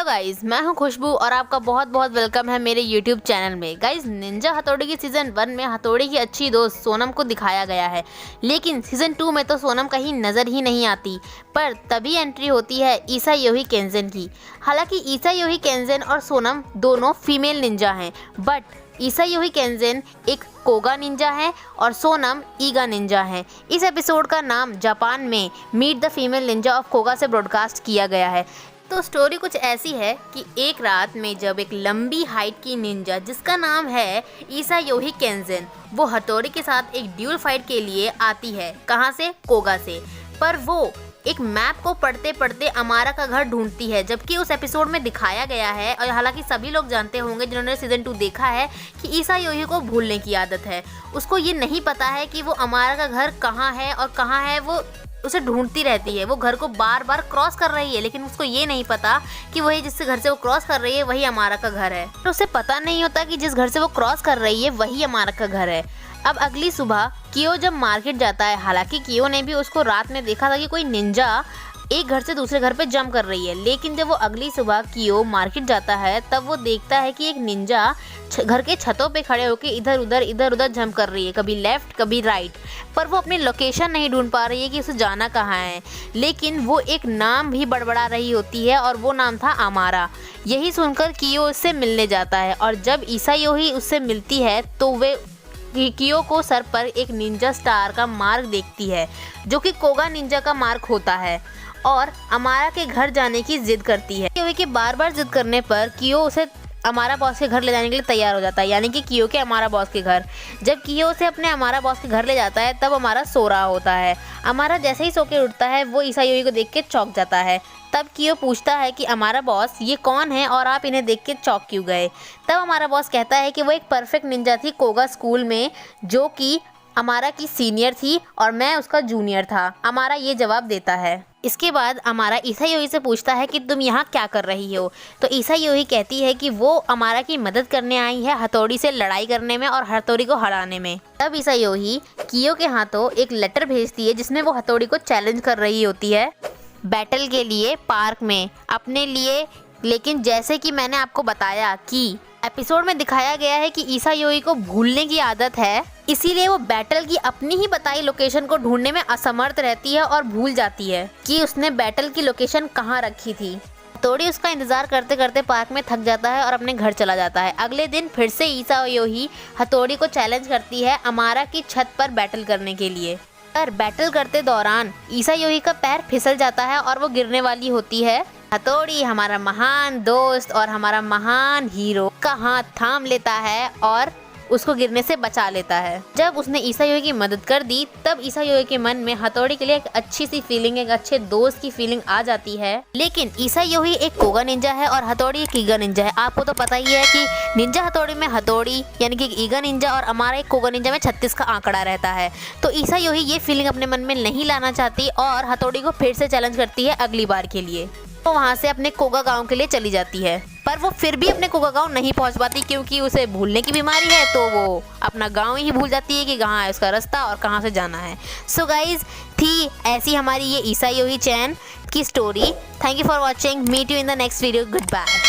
Guys, मैं हूं खुशबू और आपका बहुत बहुत वेलकम है मेरे यूट्यूब चैनल में। गाइज, निंजा हथौड़ी की सीज़न 1 में हथौड़ी की अच्छी दोस्त सोनम को दिखाया गया है, लेकिन सीज़न 2 में तो सोनम कहीं नज़र ही नहीं आती। पर तभी एंट्री होती है ईसा योही केंजन की। हालांकि ईसा योही केंजन और सोनम दोनों फीमेल निंजा हैं, बट ईसा योही केंजन एक कोगा निंजा है और सोनम ईगा निंजा है। इस एपिसोड का नाम जापान में meet the female ninja of Koga से ब्रॉडकास्ट किया गया है। तो स्टोरी कुछ ऐसी है कि एक रात में जब एक लंबी हाइट की निंजा जिसका नाम है ईसा योही केंजन, वो हथौड़ी के साथ एक ड्यूल फाइट के लिए आती है। कहाँ से? कोगा से। पर वो एक मैप को पढ़ते पढ़ते अमारा का घर ढूंढती है, जबकि उस एपिसोड में दिखाया गया है, और हालांकि सभी लोग जानते होंगे जिन्होंने सीज़न 2 देखा है, कि ईसा योही को भूलने की आदत है। उसको ये नहीं पता है कि वो अमारा का घर कहाँ है और कहाँ है। वो उसे ढूंढती रहती है, वो घर को बार बार क्रॉस कर रही है, लेकिन उसको ये नहीं पता कि वही जिससे घर से वो क्रॉस कर रही है वही अमारा का घर है। तो उसे पता नहीं होता कि जिस घर से वो क्रॉस कर रही है वही अमारा का घर है। अब अगली सुबह कियो जब मार्केट जाता है, हालांकि कियो ने भी उसको रात में देखा था कि कोई निंजा एक घर से दूसरे घर पे जंप कर रही है, लेकिन जब वो अगली सुबह कियो मार्केट जाता है तब वो देखता है कि एक निंजा घर के छतों पे खड़े होकर इधर उधर जंप कर रही है, कभी लेफ्ट कभी राइट। पर वो अपनी लोकेशन नहीं ढूंढ पा रही है कि उसे जाना कहाँ है, लेकिन वो एक नाम भी बड़बड़ा रही होती है और वो नाम था अमारा। यही सुनकर कियो उससे मिलने जाता है, और जब ईसा योही उससे मिलती है तो वे कियो को सर पर एक निंजा स्टार का मार्क देखती है, जो कि कोगा निंजा का मार्क होता है, और अमारा के घर जाने की जिद करती है। कियो के बार बार जिद करने पर कियो उसे अमारा बॉस के घर ले जाने के लिए तैयार हो जाता है, यानी कि कियो के अमारा बॉस के घर। जब कियो उसे अपने अमारा बॉस के घर ले जाता है तब अमारा सो रहा होता है। अमारा जैसे ही सो के उठता है वो ईसा योही को देख के चौंक जाता है। तब कियो पूछता है कि अमारा बॉस ये कौन है और आप इन्हें देख के चौंक क्यों गए। तब हमारा बॉस कहता है कि वो एक परफेक्ट निंजा थी कोगा स्कूल में, जो कि अमारा की सीनियर थी और मैं उसका जूनियर था। अमारा ये जवाब देता है। इसके बाद अमारा ईसा योही से पूछता है कि तुम यहाँ क्या कर रही हो। तो ईसा योही कहती है कि वो अमारा की मदद करने आई है हथौड़ी से लड़ाई करने में और हथौड़ी को हराने में। तब ईसा योही कियो के हाथों एक लेटर भेजती है जिसमें वो हथौड़ी को चैलेंज कर रही होती है बैटल के लिए पार्क में अपने लिए। लेकिन जैसे कि मैंने आपको बताया कि एपिसोड में दिखाया गया है कि ईसा योही को भूलने की आदत है, इसीलिए वो बैटल की अपनी ही बताई लोकेशन को ढूंढने में असमर्थ रहती है और भूल जाती है कि उसने बैटल की लोकेशन कहाँ रखी थी। हथौड़ी उसका इंतजार करते करते पार्क में थक जाता है और अपने घर चला जाता है। अगले दिन फिर से ईसा योही हथौड़ी को चैलेंज करती है अमारा की छत पर बैटल करने के लिए। पर बैटल करते दौरान ईसा योही का पैर फिसल जाता है और वो गिरने वाली होती है। हथौड़ी हमारा महान दोस्त और हमारा महान हीरो का हाथ थाम लेता है और उसको गिरने से बचा लेता है। जब उसने ईसा योही की मदद कर दी तब ईसा योही के मन में हथौड़ी के लिए एक अच्छी सी फीलिंग, एक अच्छे दोस्त की फीलिंग आ जाती है। लेकिन ईसा योही एक कोगा निंजा है और हथौड़ी एक ईगा निंजा है। आपको तो पता ही है कि निंजा हथौड़ी में हथौड़ी यानी कि ईगा निंजा और हमारा एक कोगा निंजा में 36 का आंकड़ा रहता है। तो ईसा योही ये फीलिंग अपने मन में नहीं लाना चाहती और हथौड़ी को फिर से चैलेंज करती है अगली बार के लिए। वो वहाँ से अपने कोगा गांव के लिए चली जाती है, पर वो फिर भी अपने कोगा गांव नहीं पहुँच पाती क्योंकि उसे भूलने की बीमारी है। तो वो अपना गांव ही भूल जाती है कि कहाँ है उसका रास्ता और कहाँ से जाना है। सो गाइज, थी ऐसी हमारी ये ईसा योही चैन की स्टोरी। Thank you for watching. Meet you in the next video. Good bye.